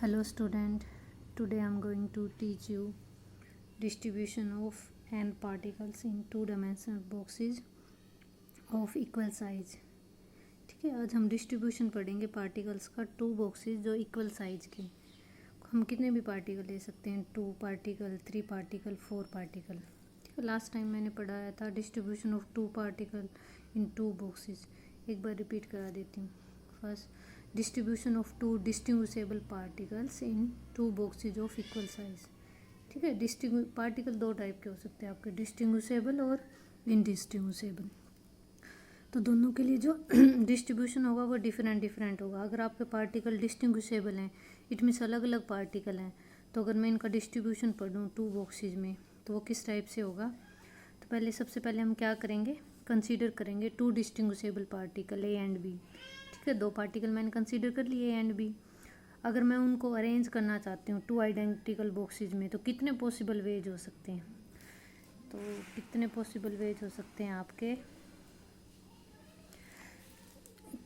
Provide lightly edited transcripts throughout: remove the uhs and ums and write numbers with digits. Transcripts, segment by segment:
Hello student, today I am going to teach you distribution of n particles in two dimensional boxes of equal size। ठीक है, आज हम distribution पढ़ेंगे particles का two boxes जो equal size के। हम कितने भी पार्टिकल ले सकते हैं, 2 पार्टिकल, 3 पार्टिकल, 4 पार्टिकल। ठीक है, लास्ट टाइम मैंने पढ़ाया था distribution of 2 particle in 2 boxes. एक बार रिपीट करा देती हूँ। First, distribution of 2 distinguishable particles in 2 boxes of equal size. ठीक है, पार्टिकल 2 टाइप के हो सकते हैं आपके, डिस्टिंग्विशेबल और इनडिस्टिंग्विशेबल। तो दोनों के लिए जो डिस्ट्रीब्यूशन होगा वो डिफरेंट होगा। अगर आपके पार्टिकल डिस्टिंग्विशेबल हैं, इट मीन्स अलग अलग पार्टिकल हैं, तो अगर मैं इनका डिस्ट्रीब्यूशन पढ़ूँ 2 बॉक्सेज में तो वो किस टाइप से होगा। तो सबसे पहले हम क्या करेंगे, कंसीडर करेंगे 2 distinguishable particle A and B. ठीक है, 2 पार्टिकल मैंने कंसीडर कर लिए ए एंड बी। अगर मैं उनको अरेंज करना चाहती हूँ 2 आइडेंटिकल बॉक्सेज में, तो कितने पॉसिबल वेज हो सकते हैं। तो कितने पॉसिबल वेज हो सकते हैं आपके,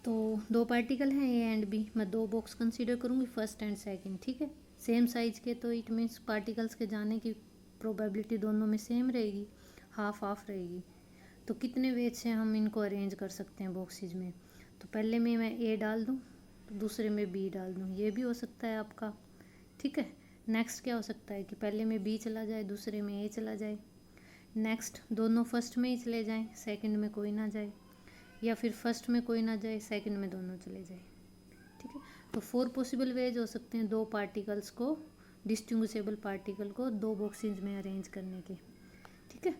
तो 2 पार्टिकल हैं ए एंड बी, मैं 2 बॉक्स कंसीडर करूँगी, फर्स्ट एंड सेकंड। ठीक है, सेम साइज के, तो इट मीन्स पार्टिकल्स के जाने की प्रोबेबिलिटी दोनों में सेम रहेगी, हाफ हाफ रहेगी। तो कितने वेज से हम इनको अरेंज कर सकते हैं बॉक्सेज में। तो पहले में मैं ए डाल दूँ, तो दूसरे में बी डाल दूँ, ये भी हो सकता है आपका। ठीक है, नेक्स्ट क्या हो सकता है कि पहले में बी चला जाए, दूसरे में ए चला जाए। नेक्स्ट दोनों फर्स्ट में ही चले जाएं, सेकंड में कोई ना जाए, या फिर फर्स्ट में कोई ना जाए, सेकंड में दोनों चले जाए। ठीक है, तो 4 पॉसिबल वेज हो सकते हैं 2 पार्टिकल्स को, डिस्टिंग्विशेबल पार्टिकल को 2 बॉक्सेज में अरेंज करने के। ठीक है,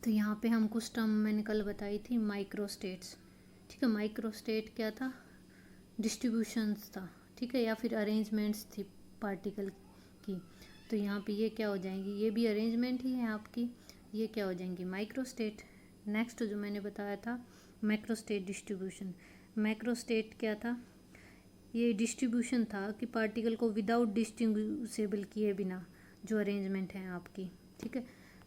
तो यहाँ पे हम कुछ टर्म मैंने कल बताई थी, माइक्रोस्टेट्स। ठीक है, माइक्रोस्टेट क्या था, डिस्ट्रीब्यूशंस था। ठीक है, या फिर अरेंजमेंट्स थी पार्टिकल की। तो यहाँ पे ये क्या हो जाएंगी, ये भी अरेंजमेंट ही है आपकी, ये क्या हो जाएंगी, माइक्रोस्टेट। नेक्स्ट जो मैंने बताया था मैक्रोस्टेट डिस्ट्रीब्यूशन। मैक्रोस्टेट क्या था, ये डिस्ट्रीब्यूशन था कि पार्टिकल को विदाउट डिस्टिंग्विशेबल किए बिना जो अरेंजमेंट है आपकी। ठीक है,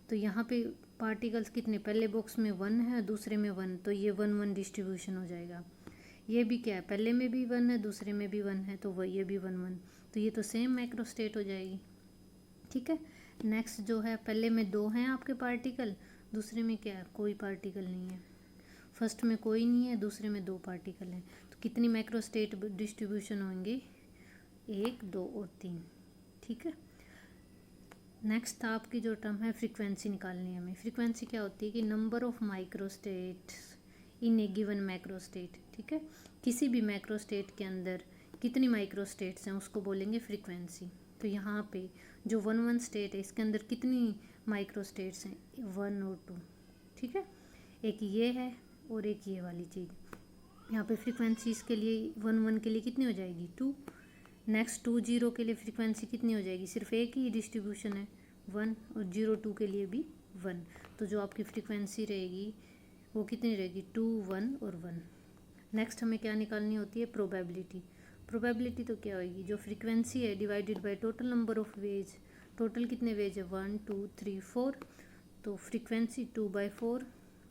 तो यहाँ पे पार्टिकल्स कितने, पहले बॉक्स में 1 है, दूसरे में 1, तो ये 1 1 डिस्ट्रीब्यूशन हो जाएगा। ये भी क्या है, पहले में भी 1 है, दूसरे में भी 1 है, तो वह ये भी 1 1, तो ये तो सेम मैक्रोस्टेट हो जाएगी। ठीक है, नेक्स्ट जो है, पहले में 2 हैं आपके पार्टिकल, दूसरे में क्या है, कोई पार्टिकल नहीं है। फर्स्ट में कोई नहीं है, दूसरे में 2 पार्टिकल हैं, तो कितनी मैक्रोस्टेट डिस्ट्रीब्यूशन होंगे, 1 2 और 3। ठीक है, नेक्स्ट आपकी जो टर्म है फ्रीक्वेंसी निकालनी है हमें। फ्रीक्वेंसी क्या होती है कि number of microstates in A given macrostate. ठीक है, किसी भी मैक्रोस्टेट के अंदर कितनी माइक्रोस्टेट्स हैं उसको बोलेंगे फ्रीक्वेंसी। तो यहाँ पे जो 1 1 स्टेट है इसके अंदर कितनी माइक्रोस्टेट्स हैं, 1 और 2। ठीक है, एक ये है और एक ये वाली चीज़। यहाँ पे फ्रीक्वेंसी इसके लिए 1 1 के लिए कितनी हो जाएगी, 2। नेक्स्ट 2 0 के लिए फ्रीक्वेंसी कितनी हो जाएगी, सिर्फ एक ही डिस्ट्रीब्यूशन है 1, और 0 2 के लिए भी 1। तो जो आपकी फ्रीक्वेंसी रहेगी वो कितनी रहेगी, 2 1 और 1। नेक्स्ट हमें क्या निकालनी होती है, प्रोबेबिलिटी। प्रोबेबिलिटी तो क्या होगी, जो फ्रीक्वेंसी है divided by total number of ways. Total कितने वेज है, 1 2 3 4, तो फ्रीक्वेंसी 2/4,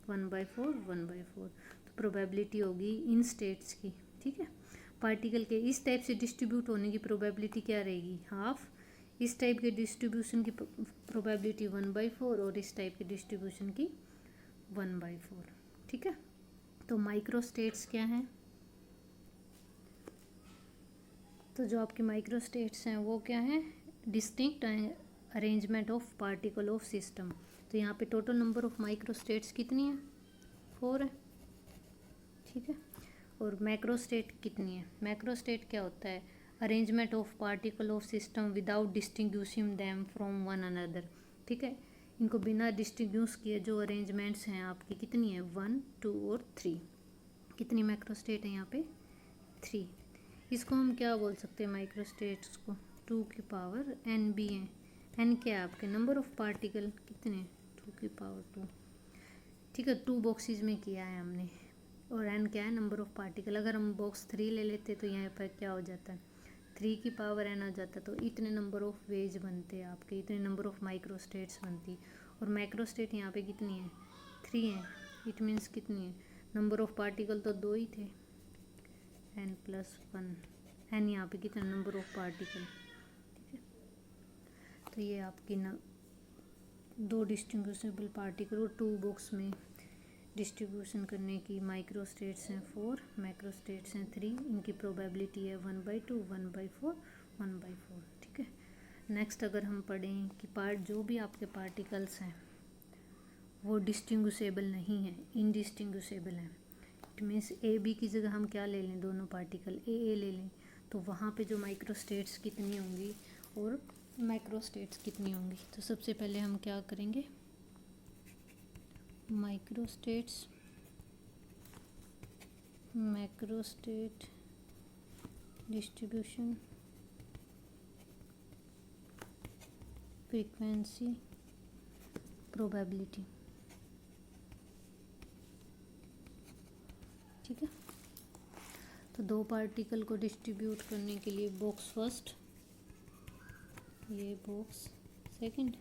1/4, 1/4। तो प्रोबेबिलिटी होगी इन स्टेट्स की। ठीक है, पार्टिकल के इस टाइप से डिस्ट्रीब्यूट होने की प्रोबेबिलिटी क्या रहेगी, हाफ। इस टाइप के डिस्ट्रीब्यूशन की प्रोबेबिलिटी 1/4, और इस टाइप के डिस्ट्रीब्यूशन की 1/4। ठीक है, तो माइक्रोस्टेट्स क्या हैं, तो जो आपके माइक्रोस्टेट्स हैं वो क्या हैं, distinct arrangement of particle of system. तो यहाँ पे टोटल नंबर ऑफ माइक्रोस्टेट्स कितनी है, 4 है। ठीक है, और मैक्रोस्टेट कितनी है, मैक्रोस्टेट क्या होता है, arrangement of particle of system without distinguishing them from one another. ठीक है, इनको बिना डिस्टिंग्विश किए जो अरेंजमेंट्स हैं आपकी कितनी है, 1 2 और 3। कितनी मैक्रोस्टेट है यहाँ पे, 3। इसको हम क्या बोल सकते हैं, माइक्रोस्टेट्स को 2 की पावर n भी है। n क्या है आपके, नंबर ऑफ पार्टिकल कितने, 2 की पावर 2। ठीक है, 2 बॉक्सेस में किया है हमने, और n क्या है, नंबर ऑफ पार्टिकल। अगर हम बॉक्स 3 ले लेते तो यहाँ पर क्या हो जाता है, 3 की पावर n आ जाता, तो इतने नंबर ऑफ वेज बनते हैं आपके, इतने नंबर ऑफ माइक्रोस्टेट्स बनती। और मैक्रोस्टेट यहाँ पे कितनी है, 3 है। इट मीन्स कितनी है, नंबर ऑफ पार्टिकल तो 2 ही थे, n + 1। एन यहाँ पे कितना नंबर ऑफ पार्टिकल, ठीक है। तो ये आपकी ना दो डिस्टिंग्विशेबल पार्टिकल और 2 बॉक्स में डिस्ट्रीब्यूशन करने की माइक्रो स्टेट्स हैं 4, मैक्रो स्टेट्स हैं 3, इनकी प्रोबेबिलिटी है 1/2, 1/4, 1/4, ठीक है। नेक्स्ट अगर हम पढ़ें कि जो भी आपके पार्टिकल्स हैं वो डिस्टिंग्विशेबल नहीं है, इनडिस्टिंग्विशेबल हैं, इट मीन्स ए बी की जगह हम क्या ले लें, दोनों पार्टिकल ए ले लें, तो वहाँ पे जो माइक्रो स्टेट्स कितनी होंगी और मैक्रो स्टेट्स कितनी होंगी। तो सबसे पहले हम क्या करेंगे, micro states, macro state distribution, frequency, probability, ठीक है। तो दो पार्टिकल को डिस्ट्रीब्यूट करने के लिए बॉक्स फर्स्ट, ये बॉक्स सेकंड।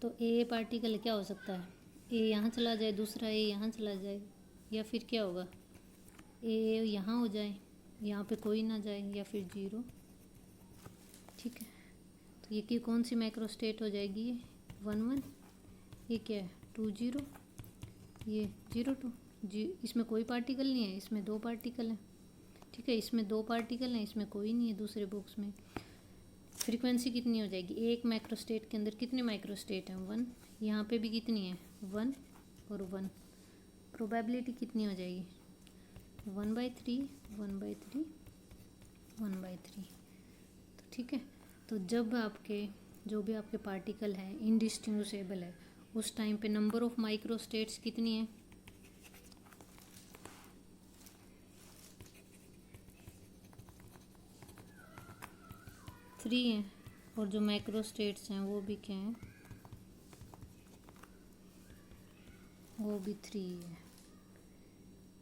तो ए पार्टिकल क्या हो सकता है, ए यहाँ चला जाए, दूसरा ए यहाँ चला जाए, या फिर क्या होगा, ए यहाँ हो जाए, यहाँ पे कोई ना जाए, या फिर 0, ठीक है। तो ये की कौन सी मैक्रो स्टेट हो जाएगी, ये 1 1, ये क्या है 2 0, ये 0 2 इसमें कोई पार्टिकल नहीं है, इसमें 2 पार्टिकल हैं, ठीक है। इसमें 2 पार्टिकल हैं, इसमें कोई नहीं है दूसरे बॉक्स में। फ्रीक्वेंसी कितनी हो जाएगी, एक मैक्रोस्टेट के अंदर कितने माइक्रोस्टेट हैं 1, यहाँ पे भी कितनी है 1 और 1। प्रोबेबिलिटी कितनी हो जाएगी 1/3, 1/3, 1/3, तो ठीक है। तो जब आपके जो भी आपके पार्टिकल हैं इनडिस्टिंग्विशेबल है, उस टाइम पे नंबर ऑफ माइक्रोस्टेट्स कितनी है, थ्री हैं, और जो मैक्रो स्टेट्स हैं वो भी क्या हैं, वो भी 3 है,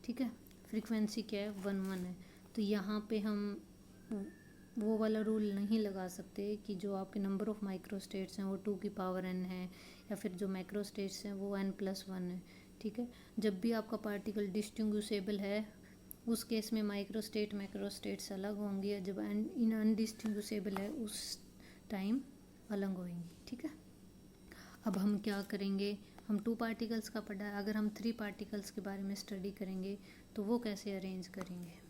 ठीक है। फ्रीक्वेंसी क्या है 1 1 है। तो यहाँ पे हम वो वाला रूल नहीं लगा सकते कि जो आपके नंबर ऑफ माइक्रो स्टेट्स हैं वो 2 की पावर n है, या फिर जो मैक्रो स्टेट्स हैं वो n+1 है, ठीक है। जब भी आपका पार्टिकल डिस्टिंग्विशेबल है उस केस में माइक्रो स्टेट मैक्रो स्टेट्स अलग होंगी, जब इन अनडिस्टिंग्विशेबल है उस टाइम अलग होंगी, ठीक है। अब हम क्या करेंगे, हम 2 पार्टिकल्स का पढ़ा है, अगर हम 3 पार्टिकल्स के बारे में स्टडी करेंगे तो वो कैसे अरेंज करेंगे।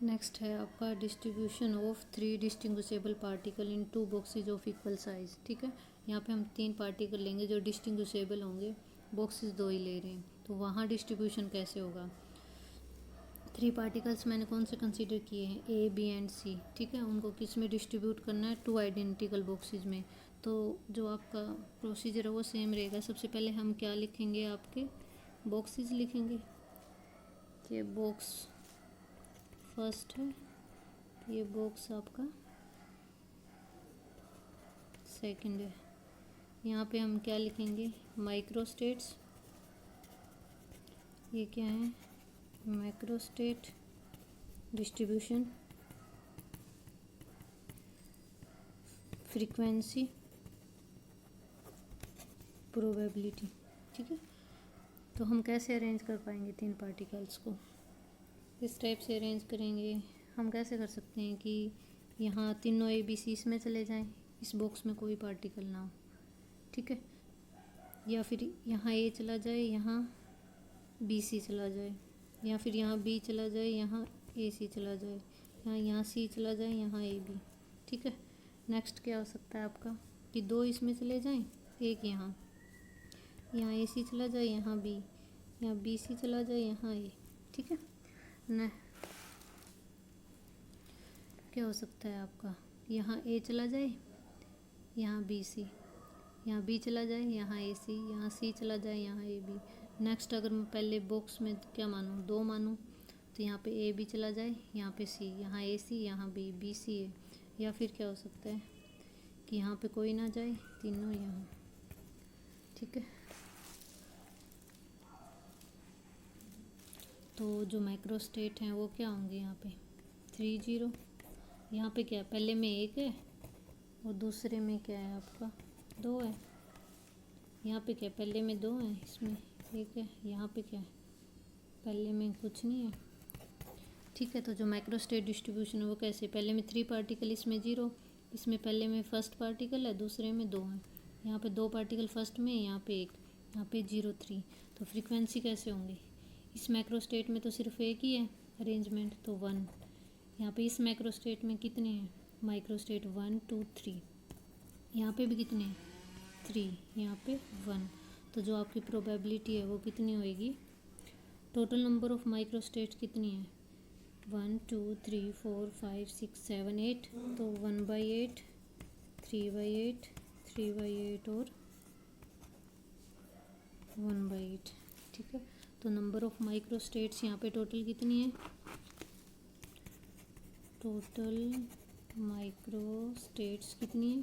नेक्स्ट है आपका distribution of 3 distinguishable particle in 2 boxes of equal size, ठीक है। यहाँ पे हम 3 पार्टिकल लेंगे जो डिस्टिंग्विशेबल होंगे, बॉक्सेस 2 ही ले रहे हैं, तो वहाँ डिस्ट्रीब्यूशन कैसे होगा। 3 पार्टिकल्स मैंने कौन से कंसीडर किए हैं, ए बी एंड सी, ठीक है। उनको किस में डिस्ट्रीब्यूट करना है, 2 आइडेंटिकल बॉक्सेज में। तो जो आपका प्रोसीजर है वो सेम रहेगा। सबसे पहले हम क्या लिखेंगे, आपके बॉक्सेस लिखेंगे कि बॉक्स फर्स्ट है, ये बॉक्स आपका सेकंड है। यहाँ पे हम क्या लिखेंगे, माइक्रो स्टेट्स, ये क्या है macro state distribution, frequency, probability, ठीक है। तो हम कैसे अरेंज कर पाएंगे 3 पार्टिकल्स को, इस टाइप से अरेंज करेंगे। हम कैसे कर सकते हैं कि यहाँ तीनों ए बी सी इसमें चले जाएं, इस बॉक्स में कोई पार्टिकल ना हो, ठीक है। या फिर यहाँ ए चला जाए, यहाँ बी सी चला जाए, या फिर यहाँ बी चला जाए, यहाँ ए सी चला जाए, यहाँ सी चला जाए, यहाँ ए बी, ठीक है। नेक्स्ट क्या हो सकता है आपका कि 2 इसमें चले जाएं, एक यहाँ ए सी चला जाए, यहाँ बी सी चला जाए, यहाँ ए, ठीक है न। क्या हो सकता है आपका, यहाँ ए चला जाए, यहाँ बी सी, यहाँ बी चला जाए, यहाँ ए सी, यहाँ सी चला जाए, यहाँ ए बी। नेक्स्ट अगर मैं पहले बॉक्स में क्या मानूँ, 2 मानूँ, तो यहाँ पे ए बी चला जाए, यहाँ पे सी, यहाँ ए सी, यहाँ बी, बी सी ए। या फिर क्या हो सकता है कि यहाँ पे कोई ना जाए, तीनों यहाँ, ठीक है। तो जो माइक्रो स्टेट हैं वो क्या होंगे, यहाँ पे 3 0, यहाँ पे क्या पहले में 1 है और दूसरे में क्या है आपका 2 है, यहाँ पे क्या पहले में 2 है, इसमें 1 है, यहाँ पे क्या है पहले में कुछ नहीं है, ठीक है। तो जो माइक्रोस्टेट डिस्ट्रीब्यूशन है वो कैसे, पहले में 3 पार्टिकल, इसमें 0, इसमें पहले में फर्स्ट पार्टिकल है, दूसरे में 2 है, यहाँ पे 2 पार्टिकल फर्स्ट में, यहाँ पे 1, यहाँ पे 0 3। तो फ्रीक्वेंसी कैसे होंगी, इस माइक्रोस्टेट में तो सिर्फ एक ही है अरेंजमेंट, तो 1। यहाँ पे इस माइक्रोस्टेट में कितने हैं माइक्रोस्टेट, 1 2 3, यहाँ पे भी कितने हैं 3, यहाँ पे 1। तो जो आपकी प्रोबेबिलिटी है वो कितनी होएगी, टोटल नंबर ऑफ माइक्रोस्टेट्स कितनी है, 1 2 3 4 5 6 7 8, तो 1/8, 3/8, 3/8 और 1/8, ठीक है। तो नंबर ऑफ माइक्रोस्टेट्स यहाँ पे टोटल कितनी है, टोटल माइक्रोस्टेट्स कितनी है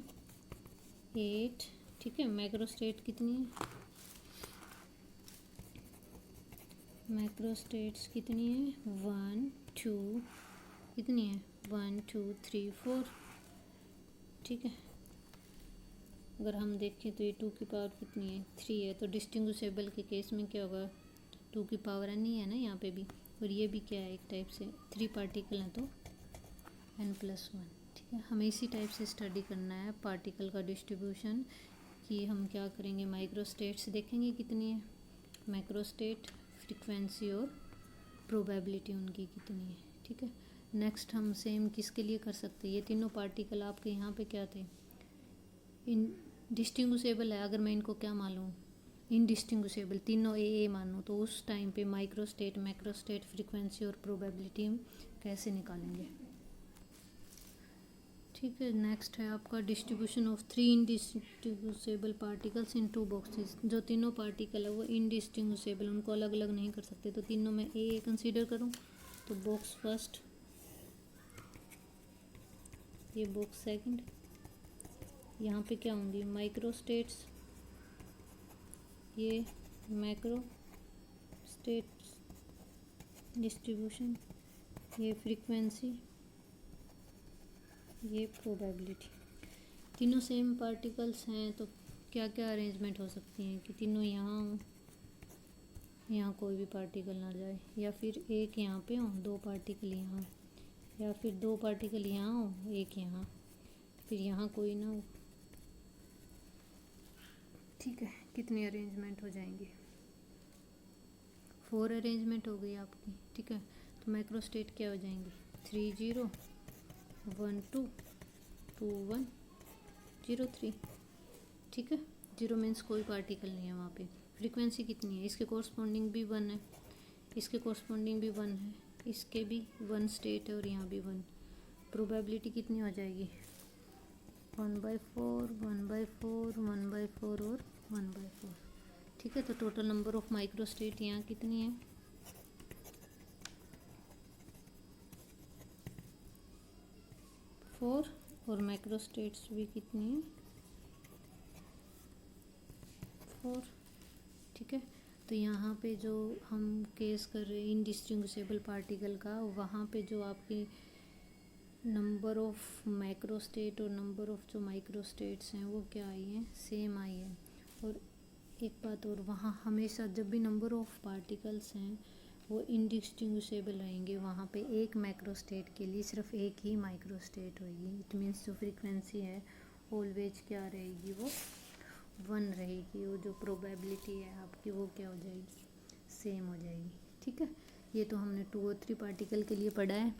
8, ठीक है। माइक्रोस्टेट कितनी है, माइक्रोस्टेट्स कितनी है 1 2, कितनी है 1 2 3 4, ठीक है। अगर हम देखें तो ये 2 की पावर कितनी है 3 है, तो डिस्टिंग्विशेबल के केस में क्या होगा, 2 की पावर n ही है ना यहाँ पे भी, और ये भी क्या है एक टाइप से 3 पार्टिकल हैं तो n+1, ठीक है। हमें इसी टाइप से स्टडी करना है पार्टिकल का डिस्ट्रीब्यूशन, कि हम क्या करेंगे, माइक्रोस्टेट्स देखेंगे कितनी है, माइक्रोस्टेट, फ्रीक्वेंसी और प्रोबेबिलिटी उनकी कितनी है, ठीक है। नेक्स्ट हम सेम किसके लिए कर सकते हैं, ये तीनों पार्टिकल आपके यहाँ पे क्या थे, इन डिस्टिंग्विशेबल है, अगर मैं इनको क्या मानूँ इनडिस्टिंग्विशेबल, तीनों ए मानूँ, तो उस टाइम पे माइक्रोस्टेट, मैक्रोस्टेट, फ्रीक्वेंसी और प्रोबेबिलिटी हम कैसे निकालेंगे, ठीक है। नेक्स्ट है आपका distribution of 3 indistinguishable particles in 2 boxes. जो तीनों पार्टिकल है वो इनडिस्टिंग्विशेबल, उनको अलग अलग नहीं कर सकते, तो तीनों में ए कंसीडर करूँ, तो बॉक्स फर्स्ट, ये बॉक्स सेकंड, यहाँ पे क्या होंगी माइक्रोस्टेट्स, ये मैक्रोस्टेट्स डिस्ट्रीब्यूशन, ये फ्रीक्वेंसी, ये प्रोबेबिलिटी। तीनों सेम पार्टिकल्स हैं तो क्या क्या अरेंजमेंट हो सकती हैं, कि तीनों यहाँ हों, यहाँ कोई भी पार्टिकल ना जाए, या फिर एक यहाँ पे हो 2 पार्टिकल यहाँ, या फिर 2 पार्टिकल यहाँ हो 1 यहाँ, फिर यहाँ कोई ना हो, ठीक है। कितनी अरेंजमेंट हो जाएंगी, 4 अरेंजमेंट हो गई आपकी, ठीक है। तो माइक्रोस्टेट क्या हो जाएंगी, 3 0 1 2 2 1 0 3, ठीक है। 0 मीन्स कोई पार्टिकल नहीं है वहाँ पे। फ्रीक्वेंसी कितनी है, इसके कोरस्पॉन्डिंग भी 1 है, इसके कोरस्पॉन्डिंग भी 1 है, इसके भी 1 स्टेट है और यहाँ भी 1। प्रोबेबिलिटी कितनी हो जाएगी, 1/4 1/4 1/4 और 1/4, ठीक है। तो टोटल नंबर ऑफ माइक्रोस्टेट यहाँ कितनी है, 4, और माइक्रोस्टेट्स भी कितनी है 4, ठीक है। तो यहाँ पे जो हम केस कर रहे हैं इनडिस्टिंग्विशेबल पार्टिकल का, वहाँ पे जो आपकी नंबर ऑफ माइक्रोस्टेट और नंबर ऑफ जो माइक्रोस्टेट्स हैं वो क्या आई हैं, सेम आई है। और एक बात और, वहाँ हमेशा जब भी नंबर ऑफ पार्टिकल्स हैं वो इनडिस्टिंग्विशेबल रहेंगे, वहाँ पे एक माइक्रोस्टेट के लिए सिर्फ एक ही माइक्रोस्टेट होगी। इट मीन्स जो फ्रीक्वेंसी है ऑलवेज क्या रहेगी, वो 1 रहेगी, वो जो प्रोबेबिलिटी है आपकी वो क्या हो जाएगी, सेम हो जाएगी, ठीक है। ये तो हमने 2 और 3 पार्टिकल के लिए पढ़ा है।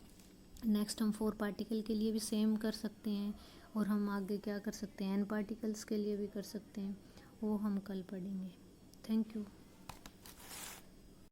नेक्स्ट हम 4 पार्टिकल के लिए भी सेम कर सकते हैं, और हम आगे क्या कर सकते हैं n पार्टिकल्स के लिए भी कर सकते हैं, वो हम कल पढ़ेंगे। Thank you.